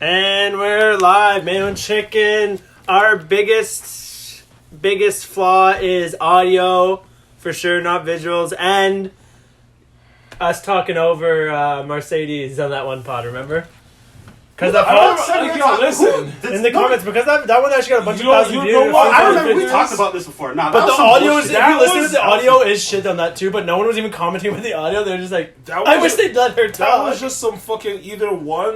And we're live, Mayo and Chicken. Our biggest flaw is audio, for sure, not visuals, and us talking over Mercedes on that one pod, remember? Because listen in the comments, because that one actually got a bunch of positive views. I remember we talked about this before. Nah, but the audio is, if you listen to the audio, is shit on that too. But no one was even commenting with the audio. They were just like, I wish they'd let her talk. That was just some fucking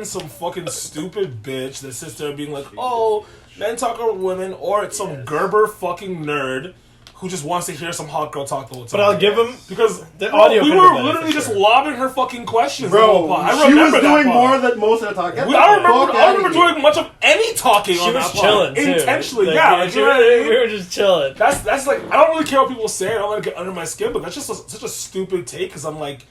some fucking stupid bitch that sits there being like, oh, men talk over women, or it's some Gerber fucking nerd who just wants to hear some hot girl talk the whole time. But I'll give him because the audio. We were literally just lobbing her fucking questions. Bro, she was doing more than most of the talking. I don't remember doing much of any talking. She was chilling too. Intentionally, like, yeah. We were just chilling. That's like, I don't really care what people say. I don't want to get under my skin, but that's just such a stupid take. Because I'm like,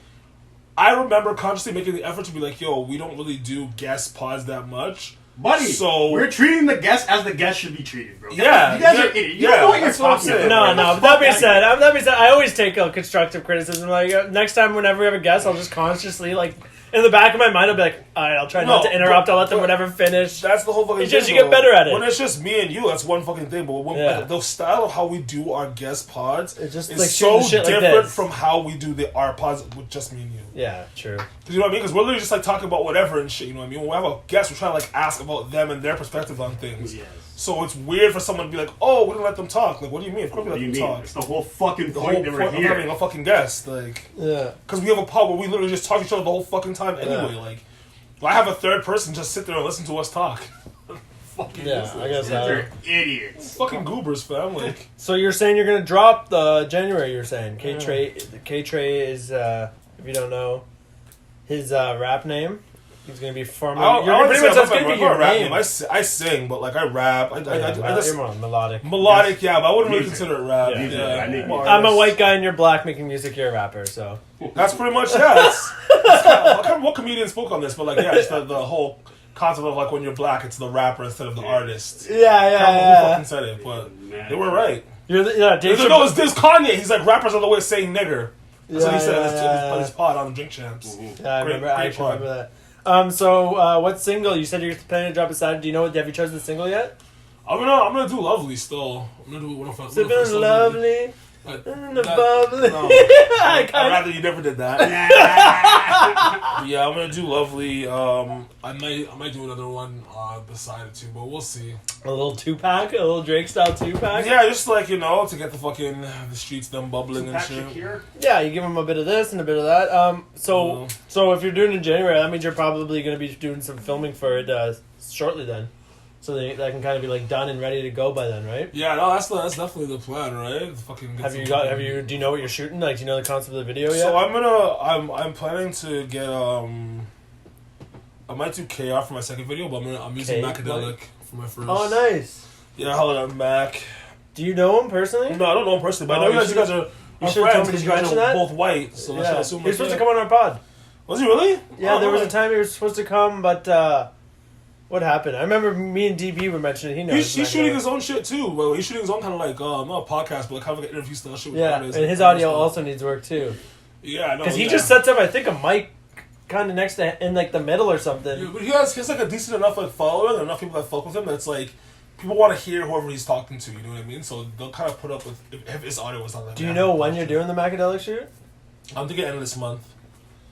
I remember consciously making the effort to be like, yo, we don't really do guest pods that much. Buddy, so we're treating the guest as the guest should be treated, bro. Yeah, you guys are idiots. You don't know what you're talking about. No. But that being said, I always take a constructive criticism. Like next time, whenever we have a guest, I'll just consciously, like, in the back of my mind, I'll be like, all right, I'll try not to interrupt. I'll let them whatever finish. That's the whole fucking thing. You get better at it. When it's just me and you, that's one fucking thing. But when, like, the style of how we do our guest pods it's just is like so shit different like from how we do our pods with just me and you. Yeah, true. Because you know what I mean? Because we're literally just like talking about whatever and shit. You know what I mean? When we have a guest, we're trying to like ask about them and their perspective on things. Yes. So it's weird for someone to be like, "Oh, we didn't let them talk." Like, what do you mean? Of course we let them talk. It's the whole fucking point that we're here. Having a fucking guest, like, because we have a pod where we literally just talk to each other the whole fucking time anyway. Like, I have a third person just sit there and listen to us talk. Fucking I guess they're idiots. Fucking goobers, fam. Like, so you're saying you're gonna drop the January? You're saying K-Trey is, if you don't know, his rap name. He's gonna be formally. That's gonna be your rap name. I sing, but like I rap. I just you're more melodic. Melodic, yeah, but I wouldn't really consider it rap. I'm a white guy and you're black making music. You're a rapper, so that's pretty much that's I can't remember what comedian spoke on this, but like just the whole concept of like when you're black, it's the rapper instead of the artist. Yeah. I don't know who fucking said it, but they were right. There's Kanye. He's like, rappers are the way of saying nigger. That's what he said in his pod on Drink Champs. Yeah, I remember that. So what single? You said you're planning to drop a side. Do you know what? Have you chosen the single yet? I'm gonna do Lovely still. I'm gonna do Sipping Lovely. In the bubbly. No, I'd rather you never did that. Yeah, I'm gonna do Lovely. I might do another one beside it too, but we'll see. A little 2-pack, a little Drake style 2-pack. Yeah, just like to get the streets them bubbling and shit. Yeah, you give them a bit of this and a bit of that. So if you're doing it in January, that means you're probably gonna be doing some filming for it shortly then. So that can kind of be like done and ready to go by then, right? Yeah, no, that's definitely the plan, right? Do you know what you're shooting? Like, do you know the concept of the video yet? So I'm planning to get I might do KR for my second video, but I'm using Macadelic for my first. Oh, nice. Yeah, hold on, Mac. Do you know him personally? No, I don't know him personally, but I know you guys are friends because you guys are both white. So I should assume. He was supposed to come on our pod. Was he really? Yeah, there was a time he was supposed to come, but. What happened? I remember me and DB were mentioning he knows. He's shooting his own shit too. Well, he's shooting his own kind of like not a podcast, but kind of like an interview style shit. With and his audio also needs work too. Yeah, I know. Because he just sets up, I think, a mic kind of next to in like the middle or something. Yeah, but he has like a decent enough like following and enough people that fuck with him that's like people want to hear whoever he's talking to. You know what I mean? So they'll kind of put up with if his audio was not like. Do you know when you're doing the Macadelic shoot? I'm thinking end of this month.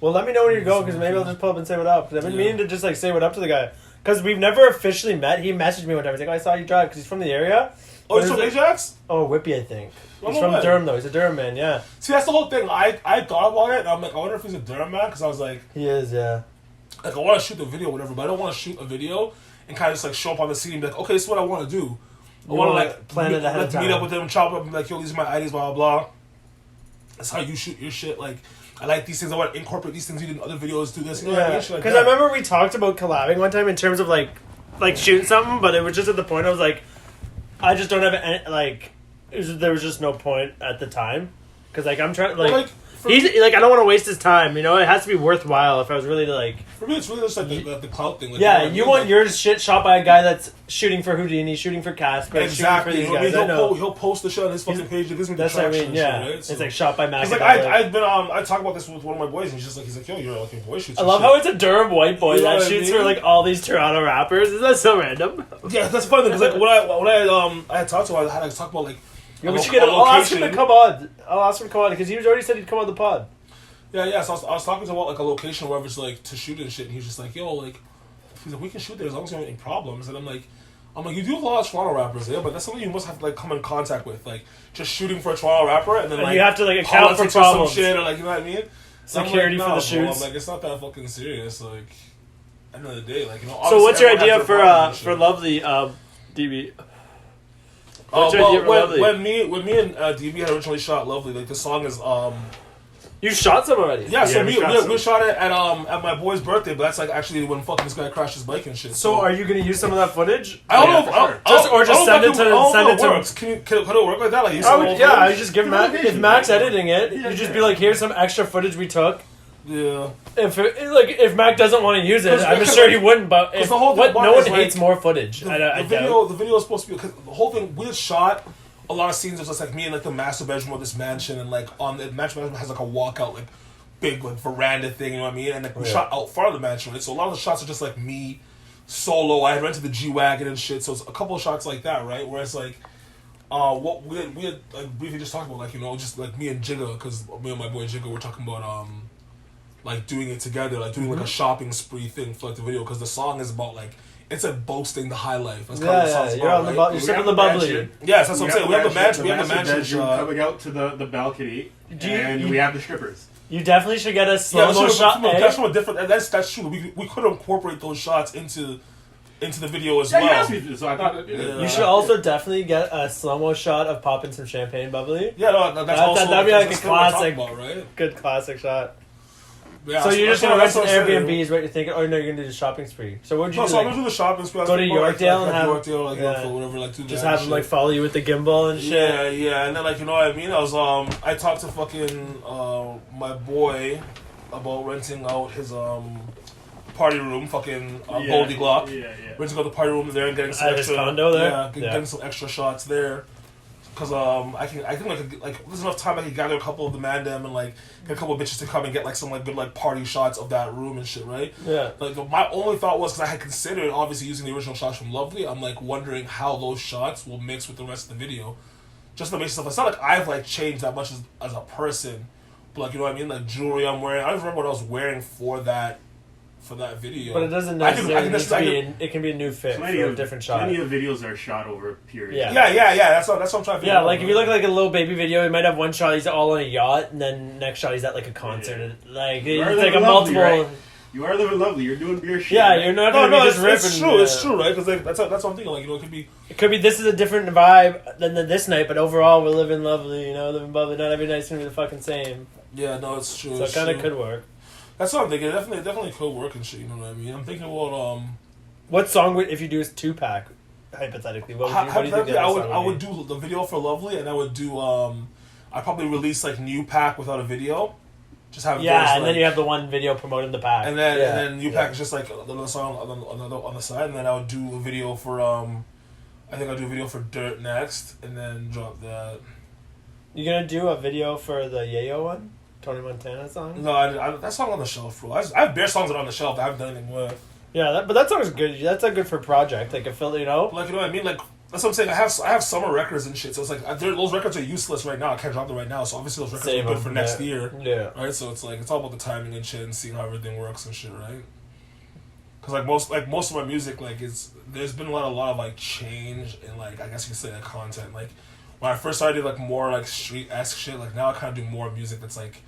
Well, let me know when you go because maybe I'll just pull up and say what up. Because I've been meaning to just like say what up to the guy. Because we've never officially met. He messaged me one time. He's like, I saw you drive because he's from the area. Oh, he's from Ajax? Oh, Whippy, I think. He's from Durham, though. He's a Durham man, yeah. See, that's the whole thing. I thought about it, and I'm like, I wonder if he's a Durham man, because I was like... He is, yeah. Like, I want to shoot the video or whatever, but I don't want to shoot a video and kind of just, like, show up on the scene and be like, okay, this is what I want to do. I want to, like, plan it ahead of time. Meet up with them, chop up, and be like, yo, these are my ideas, blah, blah, blah. That's how you shoot your shit, like... I like these things. I want to incorporate these things in other videos. Do this. You know what I mean? Because I remember we talked about collabing one time in terms of like shooting something, but it was just at the point I was like, I just don't have any, like. There was just no point at the time because like I'm trying like He's like, I don't want to waste his time. You know, it has to be worthwhile. If I was really like, for me, it's really just like the clout thing. Like, yeah, you you want your shit shot by a guy that's shooting for Houdini, shooting for Casper, exactly. shooting for these guys. He'll post the shit on his fucking page. It gives me the That's what I mean. Yeah, shit, right? So, it's like shot by Mac. like I talk about this with one of my boys, and he's like, yo, you're like a boy shoots. I love how it's a Durham white boy that shoots for like all these Toronto rappers. Isn't that so random? Yeah, that's funny because like when I had talked to him, I had to talk about like. Yeah, we should get. I'll ask him to come on. I'll ask him to come on because he already said he'd come on the pod. Yeah. So I was talking to him about like a location where it's like to shoot and shit, and he's just like, yo, like, he's like, we can shoot there as long as you don't have any problems. And I'm like, you do have a lot of Toronto rappers there, but that's something you must have to like come in contact with, like just shooting for a Toronto rapper, and then and like you have to like account for problems, some shit, or like you know what I mean. Security like, for the bro, shoots. I'm like, it's not that fucking serious. Like, at the end of the day, like, you know. So what's your idea for Lovely, DB? When me and DB had originally shot Lovely, like the song is You shot some already. Yeah, so we shot it at my boy's birthday, but that's like actually when fucking this guy crashed his bike and shit. So are you gonna use some of that footage? I don't know if just send it to works. Can it work like that? Like, I just give Mac, if Mac's editing it, you just be like, here's some extra footage we took. Yeah. If Mac doesn't want to use it, I'm sure he wouldn't. But no one hates more footage. The video is supposed to be because the whole thing we had shot a lot of scenes of just like me in like the master bedroom of this mansion, and like on the master bedroom has like a walkout like big like veranda thing, you know what I mean? And like we shot out front of the mansion, right? So a lot of the shots are just like me solo. I had rented the G-Wagon and shit, so it's a couple of shots like that, right? Whereas like what we had like briefly just talked about, like, you know, just like me and Jigga, because me and my boy Jigga were talking about like doing it together, like doing like a shopping spree thing for like the video, because the song is about like it's like boasting the high life. That's kind of the song's you're about, on you're sipping the bubbly. Yes, that's what I'm saying. We have the mansion. We have the mansion shot coming out to the balcony, and we have the strippers. You definitely should get a slow-mo shot. That's from a different. That's true. We could incorporate those shots into the video as well. You asked me to, so I thought. You should also definitely get a slow-mo shot of popping some champagne bubbly. Yeah, no, that'd be like a classic, about, right? Good classic shot. Yeah, so you're just gonna rent an Airbnb is what you're thinking? Or no, you're gonna do the shopping spree. So what would you do? So I'm gonna do the shopping spree. Go to Yorkdale and have Yorkdale, for whatever, like just have them like follow you with the gimbal and shit. Yeah, and then like, you know what I mean. I talked to fucking my boy about renting out his party room, fucking Goldie Glock. Yeah. Renting out the party rom there and getting some extra condo there. Yeah, getting some extra shots there. Because I think like there's enough time I can gather a couple of the mandem and like get a couple of bitches to come and get like some like good like party shots of that room and shit, right? Yeah. Like my only thought was, because I had considered obviously using the original shots from Lovely, I'm like wondering how those shots will mix with the rest of the video. Just to make stuff. It's not like I've like changed that much as a person, but like, you know what I mean, like jewelry I'm wearing. I don't remember what I was wearing for that video. But it doesn't necessarily it can be a new fit for a different shot. Plenty of videos are shot over a period. Yeah. That's what I'm trying to figure out. Yeah, like if you look like a little baby video, you might have one shot he's all on a yacht, and then next shot he's at like a concert. Yeah. Like it's like a multiple. Right? You are living lovely. You're doing beer shit. Yeah, right? you're not gonna be just ripping. It's true, right? Because like, that's what I'm thinking. Like, you know, it could be. This is a different vibe than this night, but overall we're living lovely. You know, living bubbly. Not every night's gonna be the fucking same. Yeah, no, it's true. So it kind of could work. That's what I'm thinking. It definitely could work and shit. You know what I mean? I'm thinking about what song would, if you do a 2-pack, hypothetically? What do you think? I would do the video for Lovely, and I would do I'd probably release like New Pack without a video. Just have and then you have the one video promoting the pack, and then New Pack is just like another song on the side, and then I would do a video for I think I'll do a video for Dirt next, and then drop that. You gonna do a video for the Yayo one? Tony Montana song? No, that song on the shelf, bro. I have bare songs that are on the shelf that I haven't done anything with. Yeah, but that song is good. That's a good for a project. Like, you know? Like, you know what I mean? Like, that's what I'm saying. I have summer records and shit, so it's like, those records are useless right now. I can't drop them right now, so obviously those records are good for next year. Yeah. Right? So it's like, it's all about the timing and shit and seeing how everything works and shit, right? Because most of my music, like, there's been a lot of like change in, like, I guess you could say, like, content. Like, when I first started like more like street-esque shit, like now I kind of do more music that's like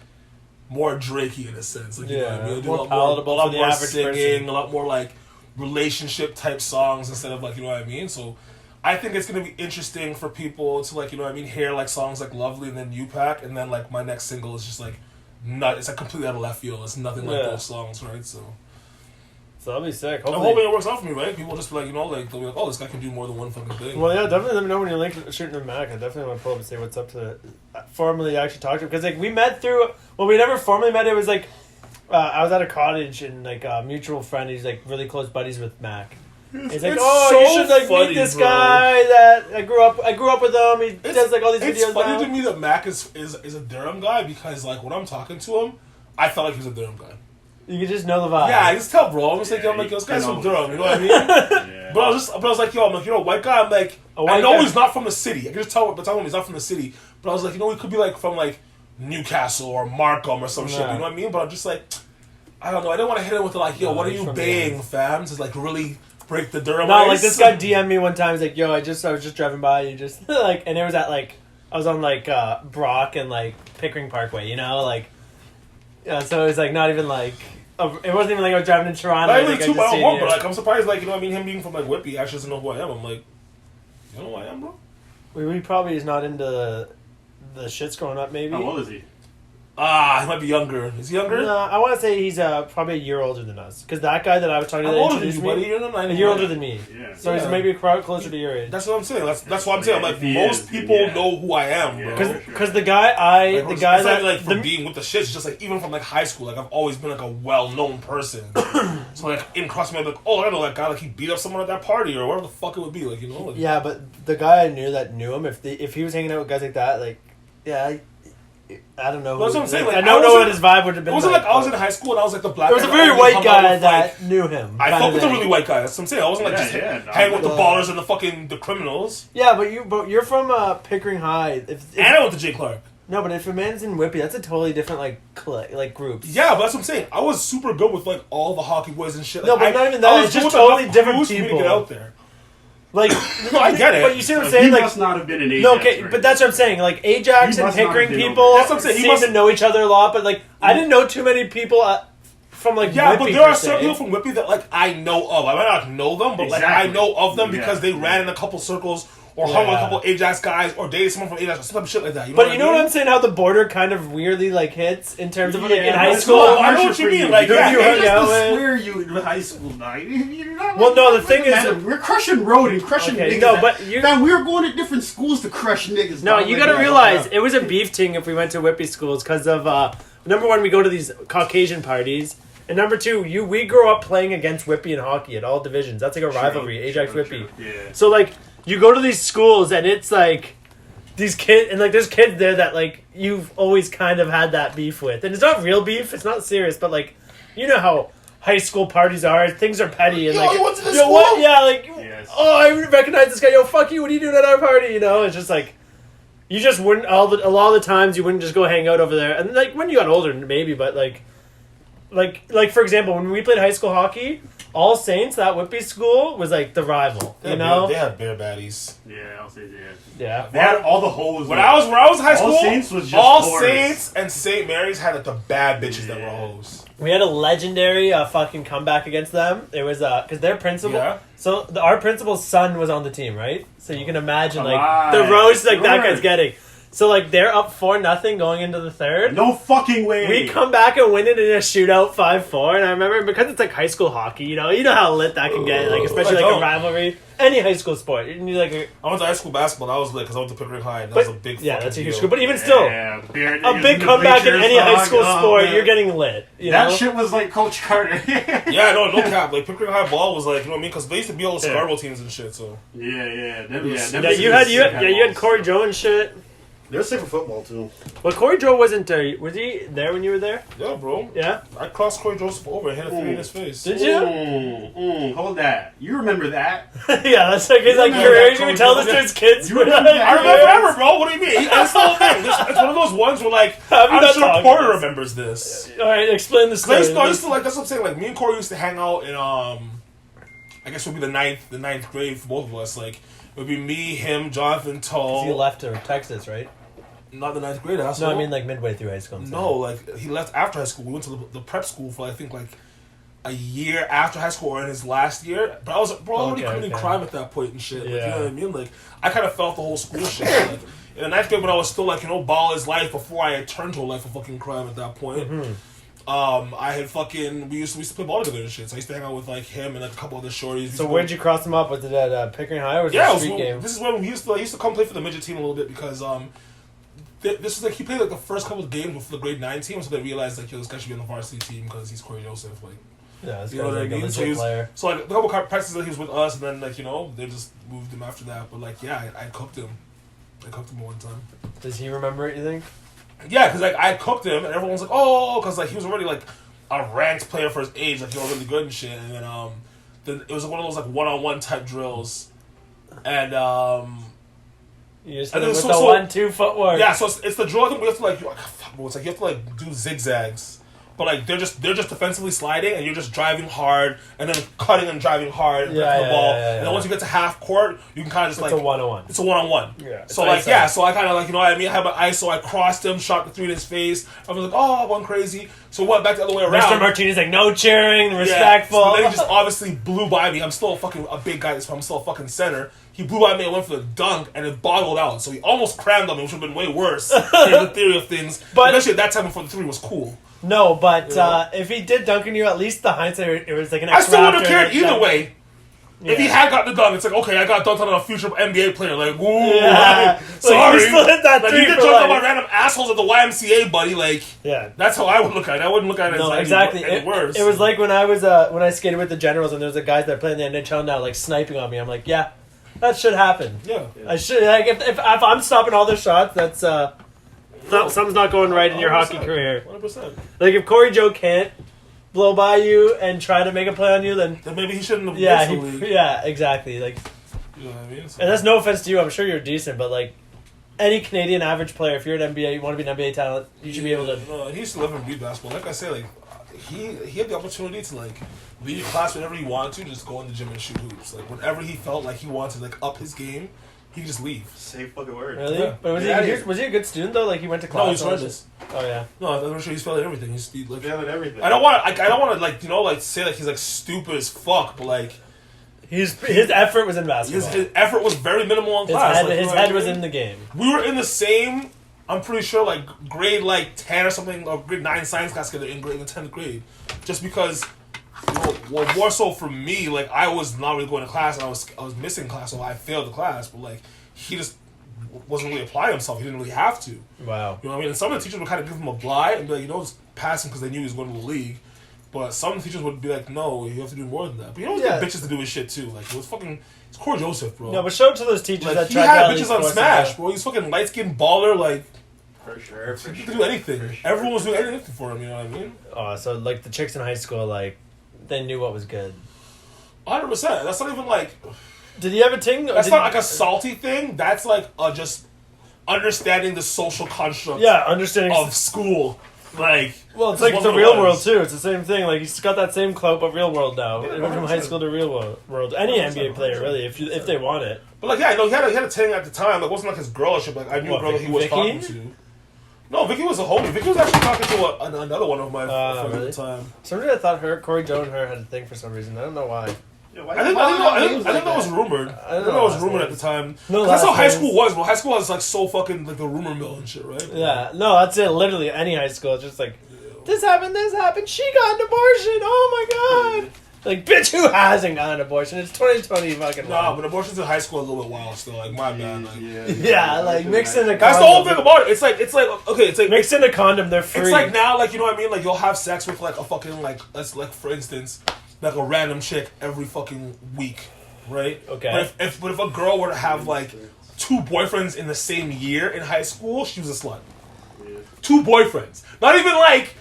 more Drakey in a sense. Like, you know what I mean? I do more palatable for the average singing, person. a lot more like relationship type songs instead of like, you know what I mean? So I think it's gonna be interesting for people to like, you know what I mean, hear like songs like Lovely and then U-Pack, and then like my next single is just like it's like completely out of left field. It's nothing like those songs, right? So So that'll be sick. I'm Hopefully. hoping it works out for me, right? People just be like, you know, like they'll be like, oh, this guy can do more than one fucking thing. Well, yeah, definitely let me know when you're like shooting the Mac. I definitely want to pull up and say what's up to formally actually talk to him because like we met through. Well, we never formally met. It was like I was at a cottage and like a mutual friend. He's like really close buddies with Mac. He's like, oh, so you should like funny, meet this bro. guy that I grew up with him. He does like all these videos. It's funny now. to me that Mac is a Durham guy because like when I'm talking to him, I felt like he was a Durham guy. You can just know the vibe. Yeah, I just tell, bro. I'm just like, yo, I'm like, yo, this guy's from Durham. You know what I mean? Yeah. But I was like, yo, I'm like, you know, white guy. I'm like, I know he's not from the city. I can just tell him he's not from the city. But I was like, you know, he could be like from like Newcastle or Markham or some shit. You know what I mean? But I'm just like, I don't know. I didn't want to hit him with the, like, yo, what are you baying, fam? To like really break the Durham. No, like this guy DM'd me one time. He's like, yo, I was just driving by. You just like, and it was at like I was on like Brock and like Pickering Parkway. You know, like so it was like not even like. It wasn't even like I was driving in Toronto. Not even too bad, but like I'm surprised, like, you know what I mean, him being from like Whitby, he actually doesn't know who I am. I'm like, you know who I am, bro? We probably is not into the shits growing up. Maybe. How old is he? He might be younger. Is he younger? No, I want to say he's probably a year older than us. Because that guy that I was talking to, I'm that older than introduced you, buddy. me, You're a year older than me. Yeah. So he's maybe a crowd closer to your age. That's what I'm saying. That's what I'm saying. Like most people know who I am, bro. Because the guy, Like, the guy it's that like from being with the shits, it's just like even from like high school, like I've always been like a well-known person. So like in crossing my like, oh, I know that guy, like he beat up someone at that party or whatever the fuck it would be, like, you know. Like, yeah, but the guy I knew him. If he was hanging out with guys like that, like, yeah. I don't know. That's what I'm saying. Like, I don't know what his vibe would have been. It wasn't like I was in high school and I was like the black. There was a very white guy that knew him. I fuck with the really white guy. That's what I'm saying. I wasn't like just hanging with the ballers and the criminals. Yeah, but you're from Pickering High. And I went to J. Clark. No, but if a man's in Whippy, that's a totally different like groups. Yeah, but that's what I'm saying. I was super good with like all the hockey boys and shit. Like, no, but not even that. It's just totally different people. To get out there. Like, no, I get it. But you see what I'm saying? He like, must not have been an Ajax. No, okay, but that's what I'm saying. Like, Ajax and Pickering people that's what I'm saying. seem to know each other a lot, but like, I didn't know too many people from like yeah, Whippy, but there are certain people from Whippy that like I know of. I might not know them, but like I know of them because they ran in a couple circles or hung with a couple Ajax guys or dated someone from Ajax or some shit like that. You know what I'm saying? How the border kind of weirdly like hits in terms of like in high school. I know what you mean. Like, you swear you in high school night. Well, no, the thing is, we're crushing road and crushing niggas. No, but man, we were going to different schools to crush niggas. No, you gotta realize it was a beef thing if we went to Whippy schools because of number one, we go to these Caucasian parties. And number two, we grew up playing against Whippy in hockey at all divisions. That's like a rivalry, Ajax Whippy. Yeah. So like you go to these schools and it's like these kids and like there's kids there that like you've always kind of had that beef with. And it's not real beef, it's not serious, but like you know how high school parties are, things are petty and like what's this what? Yeah, like oh I recognize this guy, yo fuck you, what are you doing at our party? You know, it's just like you just wouldn't a lot of the times you wouldn't just go hang out over there. And like when you got older maybe, but like for example, when we played high school hockey, All Saints, that Whippy school, was like the rival. You know, they had bear baddies. Yeah, All Saints. Yeah, they had all the hoes. When I was in high school, All Saints was just All Saints and St. Mary's had like the bad bitches that were hoes. We had a legendary fucking comeback against them. It was because their principal. So our principal's son was on the team, right? So you can imagine like the roast like that guy's getting. So, like, they're up 4-0 going into the third. No fucking way. We come back and win it in a shootout 5-4. And I remember, because it's, like, high school hockey, you know how lit that can get, like, especially, like, a rivalry. Any high school sport. You need, like, I went to high school basketball, and I was lit, because I went to Pickering High, and that was a big yeah, that's a huge deal. school. But even still, a big comeback in any high school sport, you're getting lit. You know? That shit was like Coach Carter. Yeah, no cap. Like, Pickering High ball was, like, you know what I mean? Because they used to be all the Scarborough teams and shit, so. Yeah, you had Corey Joe and shit. They're sick of football too. Well, Corey Joe wasn't there. Was he there when you were there? Yeah, bro. Yeah? I crossed Corey Joseph over and hit a 3 in his face. Did you? Hold that. You remember that? Yeah, that's like his career. You can tell this to his kids. I remember, bro. What do you mean? That's the whole thing. It's one of those ones where, like, I'm sure Porter remembers this. All right, explain the story. I used to, like, that's what I'm saying. Like, me and Corey used to hang out in, I guess it would be the ninth grade for both of us. Like, it would be me, him, Jonathan Tull. He left to Texas, right? Not the ninth grade. No, I mean like midway through high school. No, like he left after high school. We went to the prep school for I think like a year after high school or in his last year. But I was already committing crime at that point and shit. Like, you know what I mean? Like I kind of felt the whole school shit. Like in the ninth grade when I was still like ball his life before I had turned to a life of fucking crime at that point. Mm-hmm. I had fucking we used to play ball together and shit. So I used to hang out with like him and like a couple other shorties. So where'd you cross them up? Was it at Pickering High or was it Yeah, a street game? this is when he used to come play for the midget team a little bit because this is like he played like the first couple of games with the grade 9 team, so they realized like yo, this guy should be on the varsity team because he's Corey Joseph. Like, Yeah, this you know what I mean. So like the couple practices that he was with us, and then like they just moved him after that. But like I cooked him. I cooked him one time. Does he remember it? You think? Yeah, because like I cooked him, and everyone was like, "Oh," because like he was already like a ranked player for his age, like he was really good and shit. And then it was one of those like one-on-one type drills, and you just hit him with the 1-2 footwork. Yeah, so it's the drill. I think we have to it's like you have to like do zigzags. But like they're just defensively sliding, and you're just driving hard, and then cutting and driving hard, and the ball. And then once you get to half court, you can kind of just it's a one-on-one. It's a one-on-one. Yeah. So like so I kind of like you know what I mean. I had my ISO, I crossed him, shot the 3 in his face. I was like, oh, I'm going crazy. So we went back the other way around. Mr. Martinez like no cheering, respectful. Yeah, so then he just obviously blew by me. I'm still a big guy. I'm still a fucking center. He blew by me and went for the dunk, and it boggled out. So he almost crammed on me, which would have been way worse in the theory of things. But especially at that time before the 3 was cool. No, but if he did dunk on you, at least the hindsight, it was like an I extra. still wouldn't have cared either way. Yeah. If he had gotten the dunk, it's like, okay, I got dunked on a future NBA player. Like, woo. Yeah. Sorry. You still hit that like, 3 you get for dunked life. on by random assholes at the YMCA, buddy. Like, yeah. That's how I would look at it. I wouldn't look at it as exactly. any worse. It was like when I was when I skated with the Generals, and there was a guys that play in the NHL now, like sniping on me. I'm like, yeah, that should happen. Yeah. I should like if I'm stopping all their shots, that's something's not going right in your hockey career. 100%. Like if Corey Joe can't blow by you and try to make a play on you, then maybe he shouldn't have. Yeah, exactly. Like, you know what I mean? So, and that's no offense to you. I'm sure you're decent, but like any Canadian average player, if you're an NBA, you want to be an NBA talent, you should be able to. No, he used to live and breathe basketball. Like I say, like he had the opportunity to like leave class whenever he wanted to, just go in the gym and shoot hoops. Like whenever he felt like he wanted to like up his game, he could just leave. Safe fucking word. Really? Yeah. But was he a good student though? Like he went to class. No, he's horrendous. Oh yeah. No, I'm sure he's failing everything. He's like Failing everything. I don't want to like like say like he's like stupid as fuck, but like his effort was in basketball. His effort was very minimal in class. His head was in the game. We were in the same. I'm pretty sure like grade like 10 or something, or grade 9 science class together in 10th grade, just because. Well, more so for me, like I was not really going to class, and I was missing class, so I failed the class. But like he just wasn't really applying himself. He didn't really have to. Wow. You know what I mean? And some of the teachers would kind of give him a blight and be like, just pass him because they knew he was going to the league. But some teachers would be like, no, you have to do more than that. But you always get bitches to do his shit too. Like it's Corey Joseph, bro. No, but show it to those teachers like, that he tried had to bitches on Smash, bro. He's fucking light skinned baller, like. For sure. He could do anything. Everyone was doing anything for him. You know what I mean? Oh, so like the chicks in high school, like they knew what was good. 100%. That's not even like. Did you have a ting? That's not like a salty thing. That's like just understanding the social construct. Yeah, understanding of school. Like, well, it's like the real world too. It's the same thing. Like he's got that same clout, but real world now. It went from high school to real world. Any NBA player, really, if they want it. But like, yeah, no, he had a ting at the time. Like, it wasn't like his girl or shit. Like, I knew a girl that he was talking to. No, Vicky was a homie. Vicky was actually talking to another one of my friends at the time. Somebody I thought Corey Joe and her had a thing for some reason. I don't know why. Yeah, I think that was rumored. I think that was rumored at the time. No, that's how high school was, bro. High school was like so fucking like the rumor mill and shit, right? Yeah, no, that's it. Literally, any high school, it's just like, this happened, she got an abortion. Oh my god! Like, bitch, who hasn't got an abortion? It's 2020 fucking. Nah, but abortions in high school are a little bit wild still. Like, my man. Like, yeah, like mix in a condom. That's the whole thing about it. It's like okay, it's like mix in a condom. They're free. It's like now, like you know what I mean. Like you'll have sex with like a fucking like let's like for instance. Like a random chick every fucking week, right? Okay. But if a girl were to have like 2 boyfriends in the same year in high school, she was a slut. Yeah. 2 boyfriends, not even like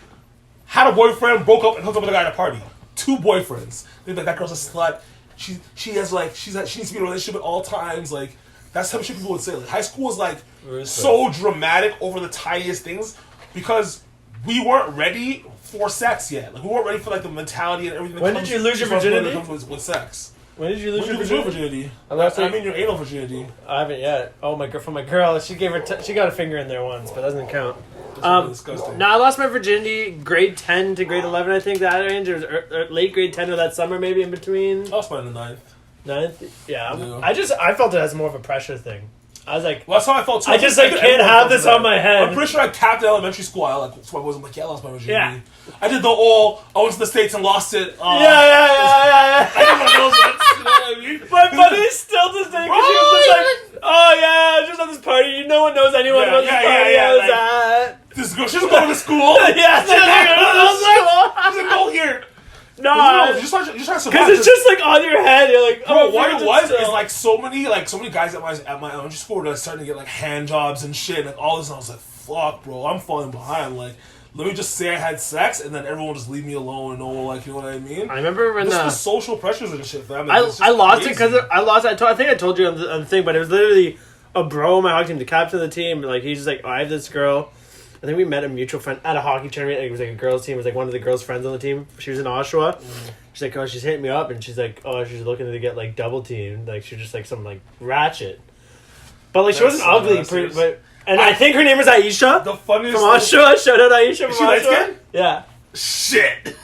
had a boyfriend, broke up, and hooked up with a guy at a party. 2 boyfriends. They're like that girl's a slut. She needs to be in a relationship at all times. Like that's the type of shit people would say. Like high school is like so dramatic over the tiniest things because we weren't ready for sex yet. Like we weren't ready for like the mentality and everything. When did you lose your virginity? With sex. When did you lose your virginity? I mean your anal virginity. I haven't yet. Oh my god, for my girl, she gave her she got a finger in there once, but that doesn't count. Disgusting. No, I lost my virginity grade 10 to grade 11. I think that range. It was late grade 10 or that summer, maybe in between. I lost mine in the 9th. 9th, yeah. I felt it as more of a pressure thing. I was like, Well, that's how I felt too. I just like can't have this on my head. I'm pretty sure I capped in elementary school. I like, so I was like, yeah, I lost my virginity. Yeah. I did the all. I went to the States and lost it. Yeah. I did one of those ones, you know what I mean? My buddy still to this day, because he was just like, oh yeah, just at this party, no one knows anyone about this party. I was at. This girl, she doesn't go to school. Yeah, She doesn't go here. No, you just try to survive. because it's just like on your head. You're like, Bro, oh, what it was is like so many guys at my elementary school were starting to get like hand jobs and shit, like all this, and I was like, fuck, bro, I'm falling behind. Like, let me just say I had sex, and then everyone just leave me alone, and no one, like, you know what I mean? I remember when the social pressures and shit, fam. I lost it because I think I told you on the thing, but it was literally a bro on my hockey team, the captain of the team. Like, he's just like, oh, I have this girl. I think we met a mutual friend at a hockey tournament. It was like a girls' team. It was like one of the girls' friends on the team. She was in Oshawa. She's like, oh, she's hitting me up, and she's like, oh, she's looking to get like double teamed. Like, she's just like some like ratchet. But like, she wasn't ugly, and I think her name was Aisha. The funniest from Oshawa. Shout out Aisha from she light Oshawa. skin? Yeah. Shit.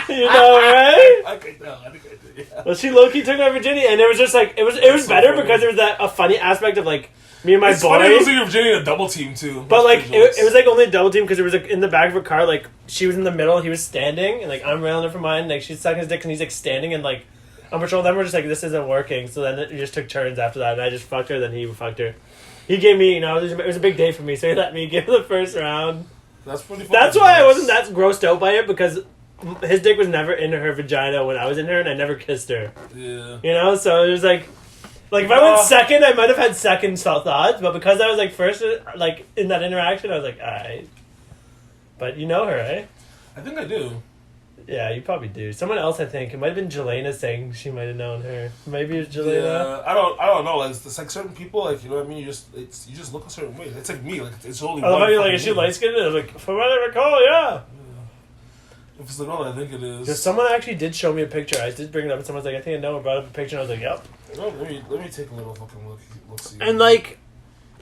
You know, right? I think I did, yeah. Well, she low-key took my virginity, and it was just like it was so better funny. because there was a funny aspect of like me and my It's boy. funny losing your virginity in a double team too. But like it was like only a double team because it was like in the back of a car. Like she was in the middle, he was standing, and like I'm railing her for mine. Like she's sucking his dick, and he's like standing, and like on patrol. Then we're just like, this isn't working. So then it just took turns after that, and I just fucked her. Then he fucked her. He gave me, it was a big day for me, so he let me give the first round. That's pretty funny. That's why I wasn't that grossed out by it, because his dick was never in her vagina when I was in her, and I never kissed her. Yeah. You know, so it was like if I went second, I might have had second thoughts, but because I was like first, like in that interaction, I was like, alright. But you know her, eh? I think I do. Yeah, you probably do. Someone else, I think. It might have been Jelena saying she might have known her. Maybe it was Jelena. Yeah, I don't know. Like, it's like certain people, like, you know what I mean. You just look a certain way. It's like me. Like, it's only. I love how you're like, is she light skinned? I was like, from what I recall, yeah. If it's the girl, I think it is. Because someone actually did show me a picture. I did bring it up, and someone's like, I think I know. I brought up a picture, and I was like, yep. No, let me take a little fucking look. See. And like,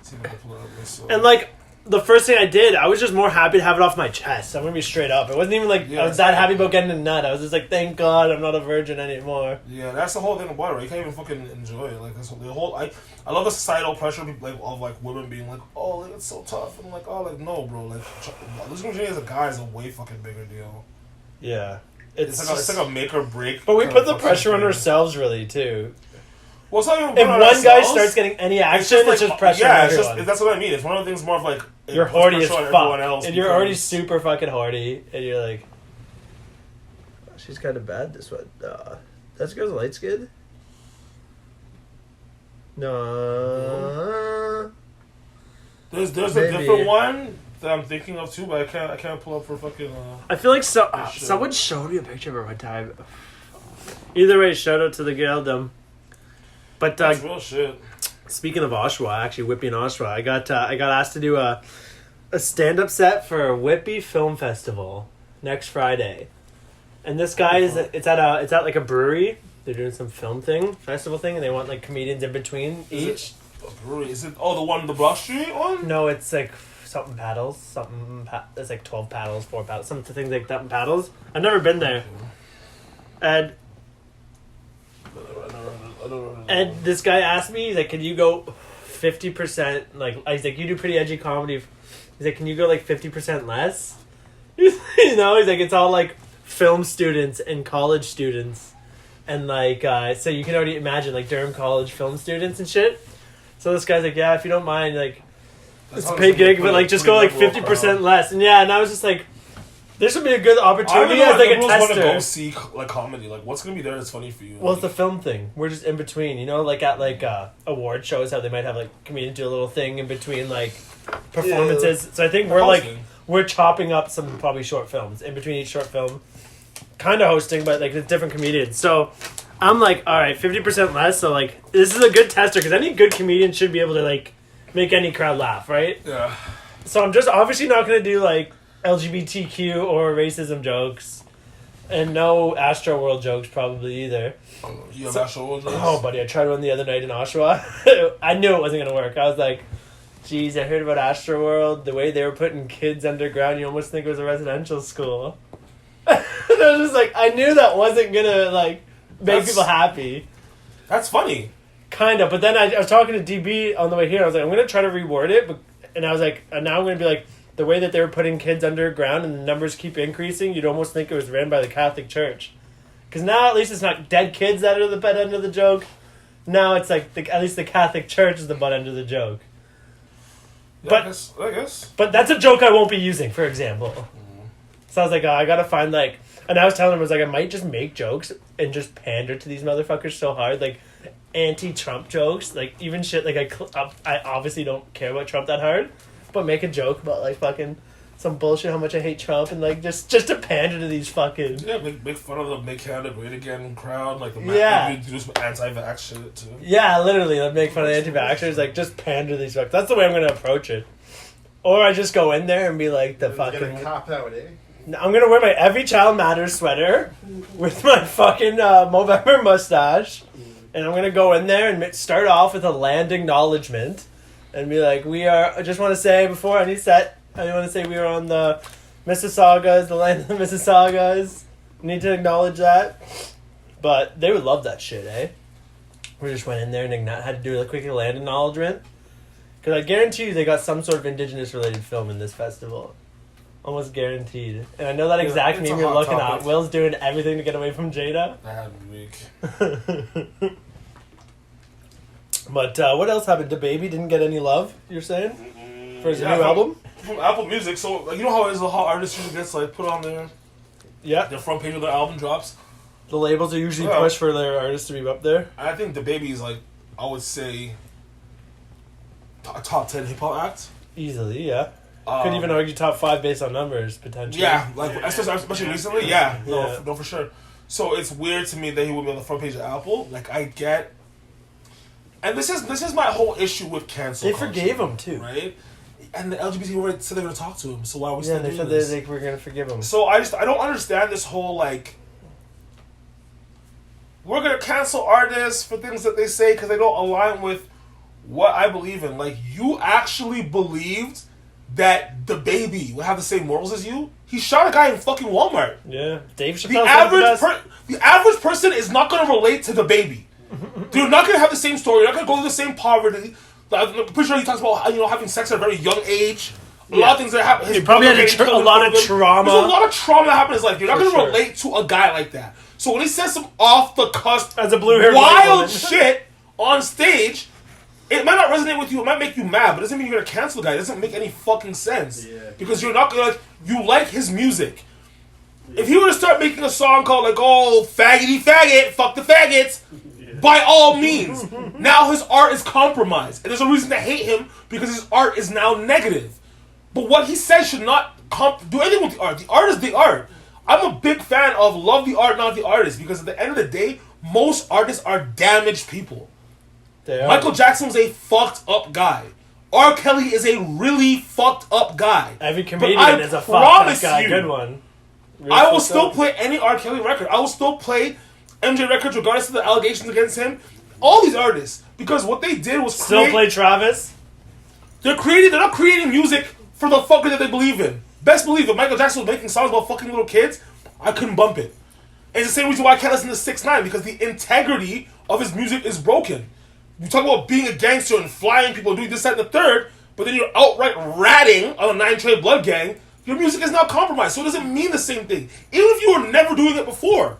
see if I can pull it up myself. and like. The first thing I did, I was just more happy to have it off my chest. I'm gonna be straight up. It wasn't even like I was that happy about getting a nut. I was just like, thank God I'm not a virgin anymore. Yeah, that's the whole thing about it. Right? You can't even fucking enjoy it. Like, that's the whole. I love the societal pressure of like women being like, oh, like, it's so tough, and like, oh, like, no, bro, like losing virginity as a guy is a way fucking bigger deal. Yeah, It's like a make or break. But we put the pressure on ourselves, really, too. Well, it's not even if one guy starts getting any action, it's just pressure on everyone. That's what I mean. It's one of the things more of like you're horny as fuck, and you're already super fucking horny, and you're like, she's kind of bad. This one, that's girl's light skin. No, there's a different one that I'm thinking of too, but I can't pull up for fucking. I feel like someone showed me a picture of her one time. Either way, shout out to the girldom. But that's real shit. Speaking of Oshawa, actually Whippy and Oshawa, I got asked to do a stand-up set for Whippy Film Festival next Friday, and this guy it's at like a brewery. They're doing some festival thing, and they want like comedians in between each. A brewery? Is it the one on the Broad Street one? No, it's like something paddles, it's like 12 paddles, 4 paddles, some things like that paddles. I've never been there, and this guy asked me, he's like, can you go 50%, like, he's like, you do pretty edgy comedy, he's like, can you go like 50% less? You know, he's like, it's all like film students and college students, and like, so you can already imagine like Durham College film students and shit. So this guy's like, yeah, if you don't mind, like, it's a paid gig, but like, just go like 50% less. And yeah, and I was just like, this would be a good opportunity as like a tester. Want to go see like comedy. Like, what's gonna be there that's funny for you? Well, it's the film thing. We're just in between, you know, like at like award shows, how they might have like comedians do a little thing in between like performances. Yeah. So I think we're chopping up some probably short films in between each short film, kind of hosting, but like it's different comedians. So I'm like, all right, 50% less. So like, this is a good tester because any good comedian should be able to like make any crowd laugh, right? Yeah. So I'm just obviously not gonna do like LGBTQ or racism jokes, and no Astro World jokes probably either. You have Astro World jokes? Oh, buddy, I tried one the other night in Oshawa. I knew it wasn't gonna work. I was like, geez, I heard about Astro World. The way they were putting kids underground, you almost think it was a residential school. I was just like, I knew that wasn't gonna like make people happy. That's funny. Kind of, but then I was talking to DB on the way here. I was like, I'm gonna try to reword it, and I was like, and now I'm gonna be like, the way that they were putting kids underground and the numbers keep increasing, you'd almost think it was ran by the Catholic Church. Because now at least it's not dead kids that are the butt end of the joke. Now it's like at least the Catholic Church is the butt end of the joke. Yeah, But I guess. But that's a joke I won't be using, for example. So I was like, oh, I gotta find like, and I was telling him, I was like, I might just make jokes and just pander to these motherfuckers so hard, like anti-Trump jokes, like even shit like I obviously don't care about Trump that hard, but make a joke about like fucking some bullshit how much I hate Trump and like just to pander to these fucking make fun of the Make Canada Great Again crowd, like the do some anti-vax shit too. Yeah, literally, like make fun of anti-vaxxers, like just pander to these fuckers. That's the way I'm gonna approach it. Or I just go in there and be like the fucking cop out, eh? I'm gonna wear my Every Child Matters sweater with my fucking Movember mustache, and I'm gonna go in there and start off with a land acknowledgement, and be like, I just want to say before any set, I want to say we are on the Mississaugas, the land of the Mississaugas. Need to acknowledge that, but they would love that shit, eh? We just went in there and had to do a quick land acknowledgement, because I guarantee you they got some sort of Indigenous related film in this festival. Almost guaranteed. And I know that exact meme you're looking at. Will's doing everything to get away from Jada. That week. But what else happened? The Baby didn't get any love, you're saying? For his new album? From Apple Music. So, like, you know how it is, how artists usually gets, like, put on their front page of their album drops? The labels are usually pushed for their artists to be up there. I think The Baby is, like, I would say, a top 10 hip-hop act. Easily, yeah. Could even argue top 5 based on numbers, potentially. Yeah, like, especially recently, yeah. No, for sure. So it's weird to me that he would be on the front page of Apple. Like, I get... And this is my whole issue with cancel culture. They forgave him, too. Right? And the LGBT already said they're going to talk to him, so why are we still doing this? Yeah, they said they were going to forgive him. So I don't understand this whole, like... We're going to cancel artists for things that they say because they don't align with what I believe in. Like, you actually believed that The Baby would have the same morals as you? He shot a guy in fucking Walmart. Yeah, Dave Chappelle. The average person is not going to relate to The Baby. They're not going to have the same story. They're not going to go through the same poverty. I'm pretty sure he talks about having sex at a very young age. A lot of things that happen. He probably had a lot of trauma. There's a lot of trauma that happened in his life. You're not going to relate to a guy like that. So when he says some off the cusp, as a blue-haired wild shit on stage, it might not resonate with you. It might make you mad, but it doesn't mean you're going to cancel the guy. It doesn't make any fucking sense. Yeah. Because you're not going to, you like his music. Yeah. If he were to start making a song called, like, oh, faggoty faggot, fuck the faggots, by all means, now his art is compromised. And there's a reason to hate him because his art is now negative. But what he says should not do anything with the art. The art is the art. I'm a big fan of love the art, not the artist, because at the end of the day, most artists are damaged people. Michael Jackson was a fucked up guy. R. Kelly is a really fucked up guy. Every comedian is a fucked up guy. Good one. Really I will still play any R. Kelly record. I will still play MJ records regardless of the allegations against him. All these artists, because what they did was still play Travis. They're not creating music for the fucker that they believe in. Best believe if Michael Jackson was making songs about fucking little kids, I couldn't bump it. And it's the same reason why I can't listen to 6ix9ine, because the integrity of his music is broken. You talk about being a gangster and flying people and doing this, that, and the third, but then you're outright ratting on a 9 Trey Blood gang. Your music is now compromised, so it doesn't mean the same thing. Even if you were never doing it before,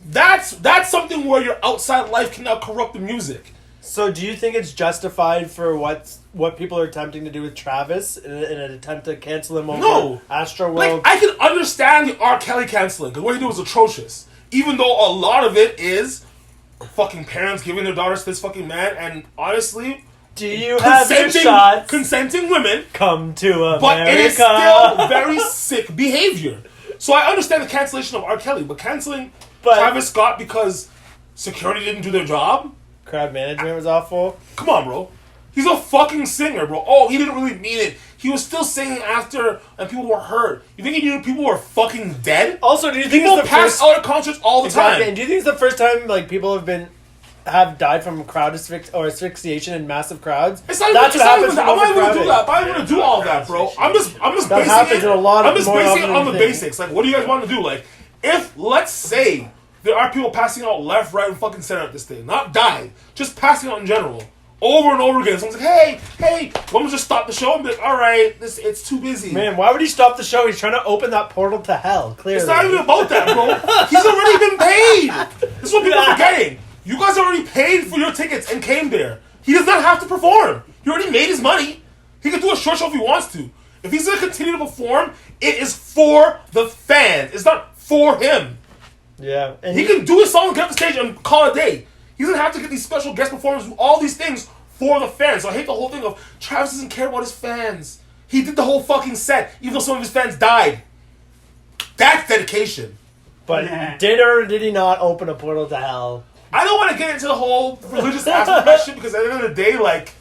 that's something where your outside life can now corrupt the music. So do you think it's justified for what people are attempting to do with Travis in an attempt to cancel him over Astroworld? Like, I can understand the R. Kelly canceling, because what he did was atrocious. Even though a lot of it is fucking parents giving their daughters to this fucking man, and honestly, do you have your shots? Consenting women come to America, but it is still very sick behavior. So I understand the cancellation of R. Kelly, but canceling Travis Scott because security didn't do their job, crowd management was awful. Come on, bro. He's a fucking singer, bro. Oh, he didn't really mean it. He was still singing after, and people were hurt. You think he knew people were fucking dead? Also, do you think people pass out at concerts all the time? And do you think it's the first time like people have died from crowd asphyxiation in massive crowds? That's what happens. I'm not even gonna do that. I'm not even gonna do all that, bro. I'm just basing it on the basics. Like, what do you guys want to do? Like, if let's say there are people passing out left, right, and fucking center at this thing. Not died, just passing out in general. Over and over again. Someone's like, hey, why don't we just stop the show? And be like, alright, it's too busy. Man, why would he stop the show? He's trying to open that portal to hell, clearly. It's not even about that, bro. He's already been paid. This is what people are forgetting. You guys already paid for your tickets and came there. He does not have to perform. He already made his money. He can do a short show if he wants to. If he's going to continue to perform, it is for the fans. It's not for him. Yeah. And he can do his song, get off the stage, and call it a day. He doesn't have to get these special guest performances, do all these things for the fans. So I hate the whole thing of Travis doesn't care about his fans. He did the whole fucking set, even though some of his fans died. That's dedication. But did or did he not open a portal to hell? I don't want to get into the whole religious aspect of that shit because at the end of the day, like...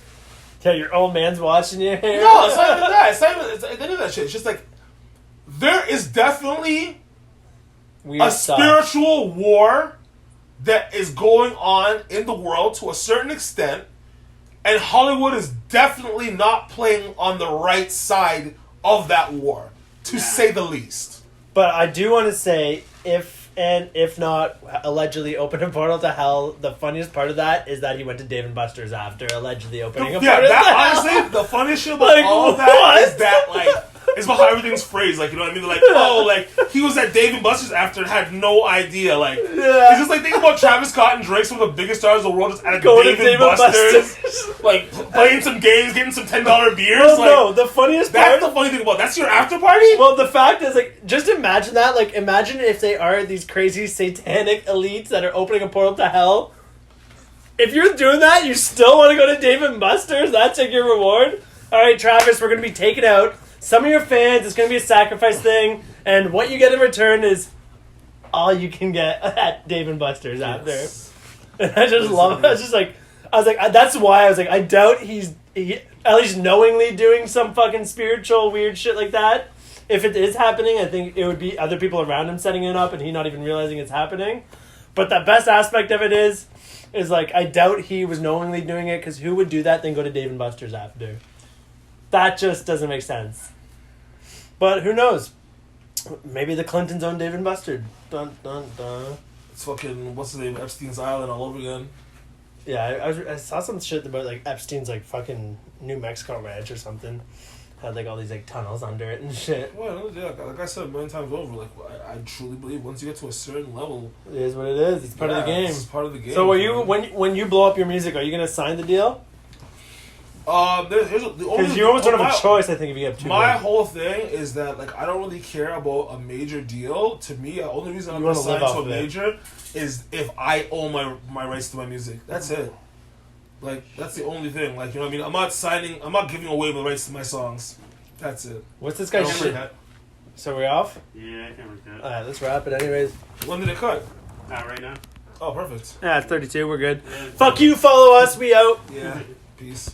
Yeah, your old man's watching you. No, it's not even that. It's not even... It's any of that shit. It's just like... There is definitely Weird a stuff. spiritual war that is going on in the world to a certain extent, and Hollywood is definitely not playing on the right side of that war, to say the least. But I do want to say, if not allegedly open a portal to hell, the funniest part of that is that he went to Dave and Buster's after allegedly opening a portal to hell. Honestly, the funniest shit about all of that is that, like, it's about how everything's phrased, like, you know what I mean? They're like, oh, like, he was at Dave and Buster's after and had no idea, like, it's just like, think about Travis Scott and Drake, some of the biggest stars in the world, just at Dave and Buster's, like, playing some games, getting some $10 beers. Well, like, no, the funniest part... That's the funny thing about it. That's your after party? Well, the fact is, like, just imagine that, like, imagine if they are these crazy satanic elites that are opening a portal to hell. If you're doing that, you still want to go to Dave and Buster's? That's like your reward? Alright, Travis, we're going to be taking out some of your fans. It's going to be a sacrifice thing, and what you get in return is all you can get at Dave and Buster's after. And I just love it. I was like, that's why I was like, I doubt he at least knowingly doing some fucking spiritual weird shit like that. If it is happening, I think it would be other people around him setting it up and he not even realizing it's happening. But the best aspect of it is like, I doubt he was knowingly doing it, because who would do that then go to Dave and Buster's after? That just doesn't make sense. But who knows? Maybe the Clintons own Dave and Buster's. Dun, dun, dun. It's fucking, what's his name, Epstein's Island all over again. Yeah, I saw some shit about, like, Epstein's, like, fucking New Mexico ranch or something. Had, like, all these, like, tunnels under it and shit. Well, yeah, like I said a million times over, like, I truly believe once you get to a certain level... It is what it is. It's part of the game. It's part of the game. So are you, when you blow up your music, are you going to sign the deal? Because you almost don't have a choice, I think, if you have two. My whole thing is that, like, I don't really care about a major deal. To me, the only reason I'm going to sign to a major is if I own my rights to my music. That's it. Like, that's the only thing. Like, you know what I mean? I'm not giving away the rights to my songs. That's it. What's this guy's shit? So we off? Yeah, I can't record. Alright, let's wrap it anyways. When did it cut? Right now. Oh, perfect. Yeah, it's 32, we're good. Yeah, fuck you, follow us, we out. Yeah, peace.